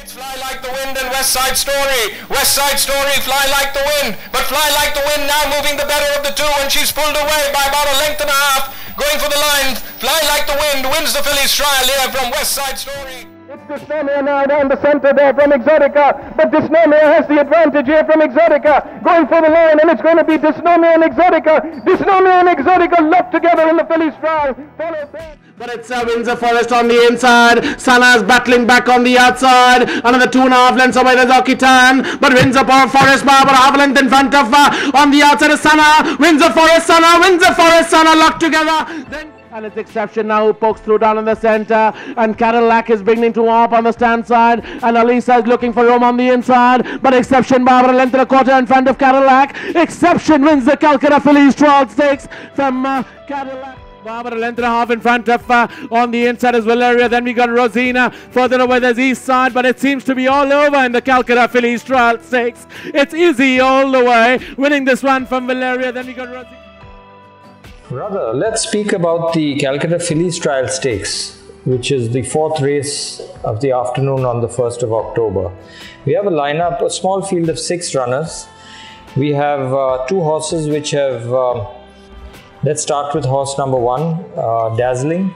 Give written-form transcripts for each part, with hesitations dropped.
It's Fly Like the Wind and West Side Story. West Side Story, Fly Like the Wind. But Fly Like the Wind now moving the better of the two, and she's pulled away by about a length and a half. Going for the line. Fly Like the Wind wins the Fillies trial here from West Side Story. It's Dysnomia now down the centre there from Exotica, but Dysnomia has the advantage here from Exotica, going for the line, and it's going to be Dysnomia and Exotica. Dysnomia and Exotica locked together in the Fillies trial. But it's Windsor Forest on the inside. Sana's battling back on the outside. Another 2.5 lengths away there's Occitan. But Windsor Forest Barber half a length in front of on the outside is Sana. Windsor Forest Sana locked together. Then and it's Exception now who pokes through down in the centre, and Cadillac is beginning to warm up on the stand side, and Alisa is looking for room on the inside, but Exception Barber a length and a quarter in front of Cadillac. Exception wins the Calcutta Fillies Trial Stakes from Cadillac. Barber a length and a half in front of on the inside is Valeria. Then we got Rosina further away there's East Side, but it seems to be all over in the Calcutta Fillies Trial Stakes. It's Izzy all the way winning this one from Valeria. Then we got Rosina. Rather, let's speak about the Calcutta Fillies Trial Stakes, which is the 4th race of the afternoon on the 1st of October. We have a lineup, a small field of 6 runners. We have 2 horses which have, let's start with horse number 1, Dazzling,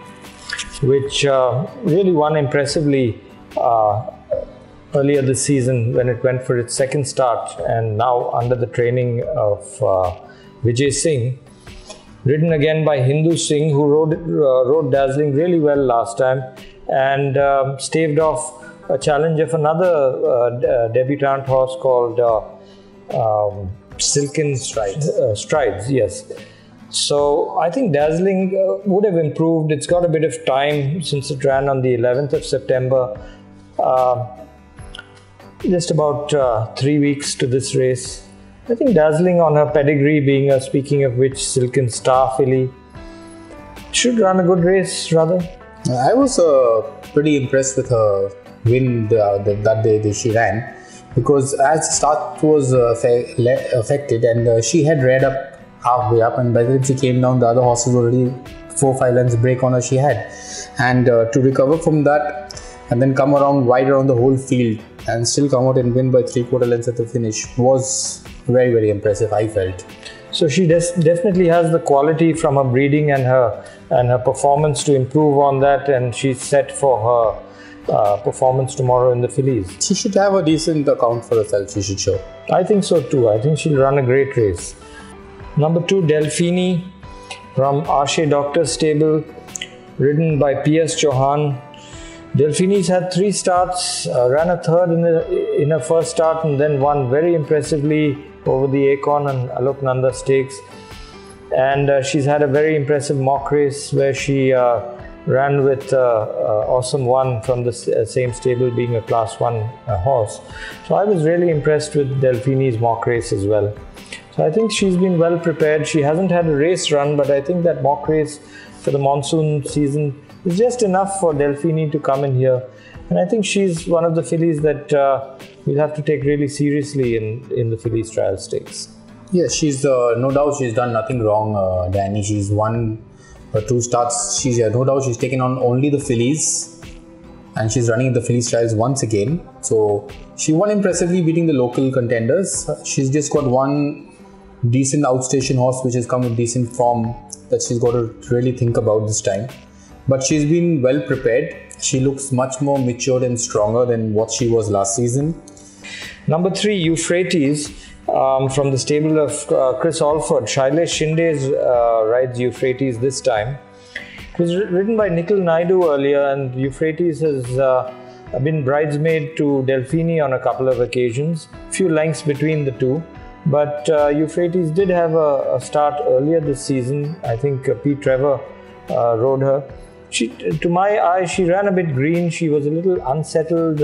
which really won impressively earlier this season when it went for its 2nd start, and now under the training of Vijay Singh. Ridden again by Hindu Singh, who rode Dazzling really well last time, and staved off a challenge of another debutante horse called Silken Strides. Strides, yes. So I think Dazzling would have improved. It's got a bit of time since it ran on the 11th of September. Just about 3 weeks to this race. I think Dazzling on her pedigree, being speaking of which, Silken Star filly, should run a good race, rather. I was pretty impressed with her win that day that she ran, because as the start was affected, and she had read up halfway up, and by the time she came down, the other horses were already 4-5 lengths break on her she had, and to recover from that and then come around wide around the whole field and still come out and win by 3/4 lengths at the finish was very, very impressive, I felt. So she definitely has the quality from her breeding and her performance to improve on that, and she's set for her performance tomorrow in the Fillies. She should have a decent account for herself, she should show. I think so too. I think she'll run a great race. Number 2, Delphini from Arshe Doctor's stable, ridden by P.S. Chauhan. Delphini's had 3 starts, ran a 3rd in her first start, and then won very impressively over the Acorn and Alok Nanda stakes. And she's had a very impressive mock race where she ran with Awesome One from the same stable, being a Class 1 horse. So I was really impressed with Delphini's mock race as well. So I think she's been well prepared. She hasn't had a race run, but I think that mock race for the monsoon season is just enough for Delphini to come in here. And I think she's one of the fillies that we'll have to take really seriously in the Fillies Trial Stakes. Yes, she's no doubt she's done nothing wrong, Danny. She's won her 2 starts. She's no doubt she's taken on only the fillies, and she's running the Fillies Trials once again. So she won impressively, beating the local contenders. She's just got one decent outstation horse which has come with decent form that she's got to really think about this time. But she's been well prepared. She looks much more matured and stronger than what she was last season. Number 3, Euphrates, from the stable of Chris Alford. Shailesh Shinde's rides Euphrates this time. It was ridden by Nikhil Naidu earlier, and Euphrates has been bridesmaid to Delphini on a couple of occasions. Few lengths between the two. But Euphrates did have a start earlier this season. I think Pete Trevor rode her. To my eye, she ran a bit green. She was a little unsettled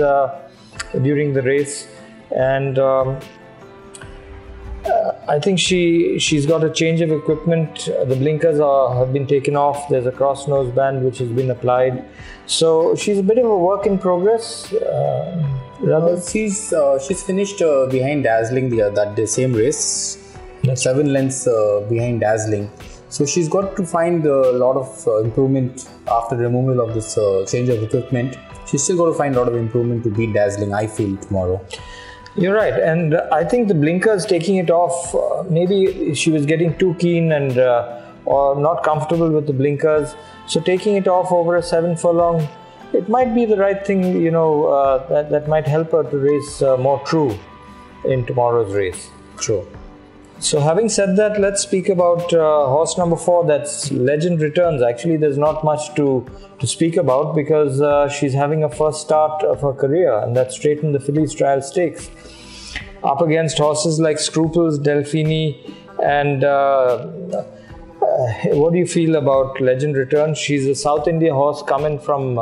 during the race, and I think she's got a change of equipment. The blinkers have been taken off. There's a cross nose band which has been applied. So she's a bit of a work in progress. She's finished behind Dazzling the same race. That's 7 lengths behind Dazzling. So she's got to find a lot of improvement after the removal of this change of equipment. she's still got to find a lot of improvement to beat Dazzling, I feel, tomorrow. You're right, and I think the blinkers taking it off, maybe she was getting too keen and or not comfortable with the blinkers. So taking it off over a 7 furlong, it might be the right thing, that might help her to race more true in tomorrow's race. True. So having said that, let's speak about horse number 4, that's Legend Returns. Actually, there's not much to speak about because she's having a first start of her career, and that's straight in the Fillies Trial Stakes. Up against horses like Scruples, Delphini, and what do you feel about Legend Returns? She's a South India horse coming from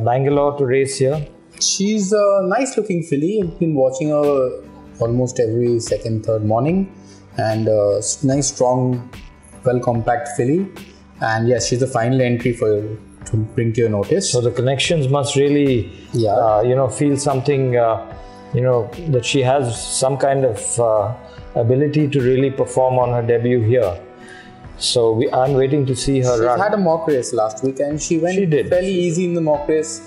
Bangalore to race here. She's a nice looking filly. I've been watching her almost every second, third morning, and nice, strong, well compact filly. And yes, she's the final entry to bring to your notice. So the connections must really, feel something, that she has some kind of ability to really perform on her debut here. So I'm waiting to see her run. She had a mock race last week and she went fairly easy in the mock race.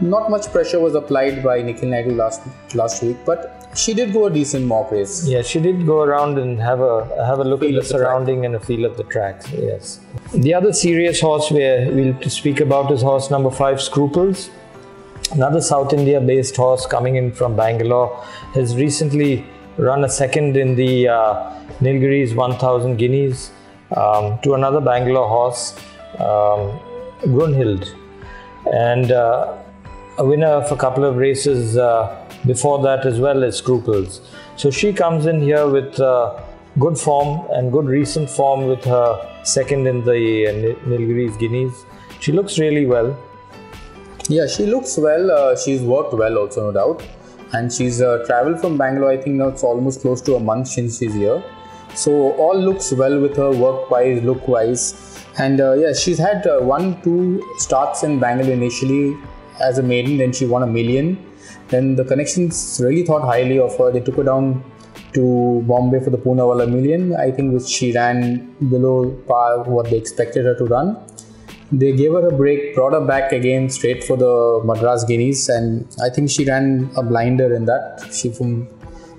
Not much pressure was applied by Nikhil Naidu last week, but she did go a decent mock race. Yeah, she did go around and have a look at the surrounding and a feel of the tracks. Yes. The other serious horse we'll speak about is horse number 5, Scruples. Another South India based horse coming in from Bangalore, has recently run a second in the Nilgiris 1000 Guineas to another Bangalore horse, Grunhild, and a winner of a couple of races before that as well as Scruples. So she comes in here with good form and good recent form with her second in the Nilgiris Guineas. She looks really well. Yeah, she looks well. She's worked well also, no doubt. And she's travelled from Bangalore, I think now it's almost close to a month since she's here. So all looks well with her, work-wise, look-wise. And she's had 1-2 starts in Bangalore initially as a maiden, then she won $1 million. Then the connections really thought highly of her. They took her down to Bombay for the Poonawalla Million, I think, which she ran below par what they expected her to run. They gave her a break, brought her back again straight for the Madras Guineas, and I think she ran a blinder in that. She from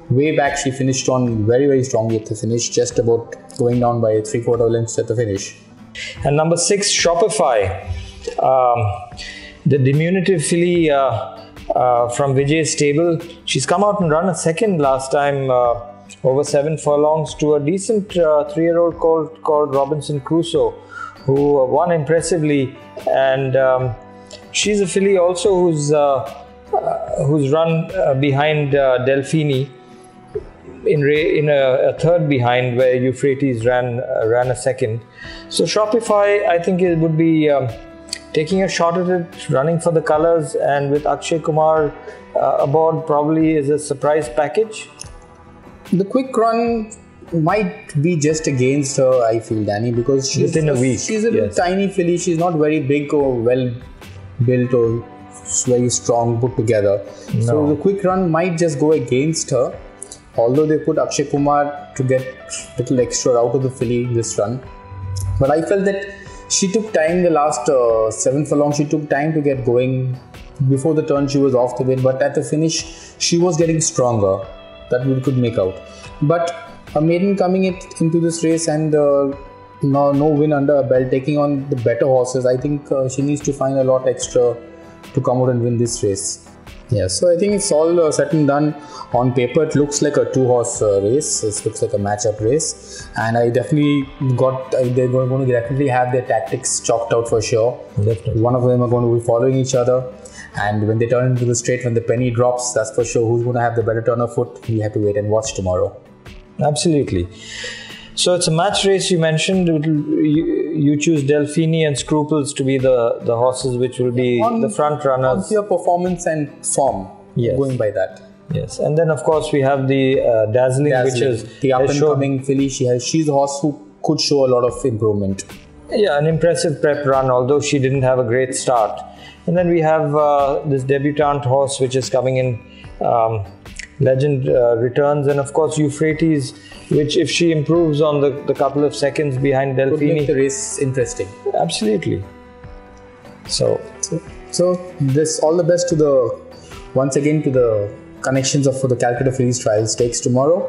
way back she finished on very, very strongly at the finish, just about going down by 3/4 lengths at the finish. And number 6, Shopify, the diminutive filly from Vijay's stable. She's come out and run a second last time over 7 furlongs to a decent 3-year-old called Robinson Crusoe, who won impressively, and she's a filly also who's run behind Delphini in a third behind, where Euphrates ran a second. So Shopify, I think it would be taking a shot at it, running for the colours, and with Akshay Kumar aboard, probably is a surprise package. The quick run might be just against her, I feel, Danny, because she's within a week. She's a tiny filly. She's not very big or well built or very strong put together. No. So the quick run might just go against her. Although they put Akshay Kumar to get a little extra out of the filly this run, but I felt that she took time the last 7 furlongs. She took time to get going. Before the turn, she was off the wind, but at the finish, she was getting stronger. That we could make out. But a maiden coming into this race and no win under her belt, taking on the better horses, I think she needs to find a lot extra to come out and win this race. Yeah, so I think it's all said and done. On paper, it looks like a 2-horse race. It looks like a match-up race, and I definitely they're going to definitely have their tactics chalked out for sure. Definitely. One of them are going to be following each other, and when they turn into the straight, when the penny drops, that's for sure who's going to have the better turn of foot. We have to wait and watch tomorrow. Absolutely. So it's a match race. You mentioned you choose Delphini and Scruples to be the horses which will be the front runners. On your performance and form, going by that. Yes, and then of course we have the Dazzling, which is the up and coming filly. She's a horse who could show a lot of improvement. Yeah, an impressive prep run, although she didn't have a great start. And then we have this debutante horse which is coming in, Legend Returns, and of course Euphrates, which if she improves on the couple of seconds behind Delphini, could make the race interesting. Absolutely. So So this all the best to the once again to the connections of for the Calcutta Fillies trials stakes tomorrow.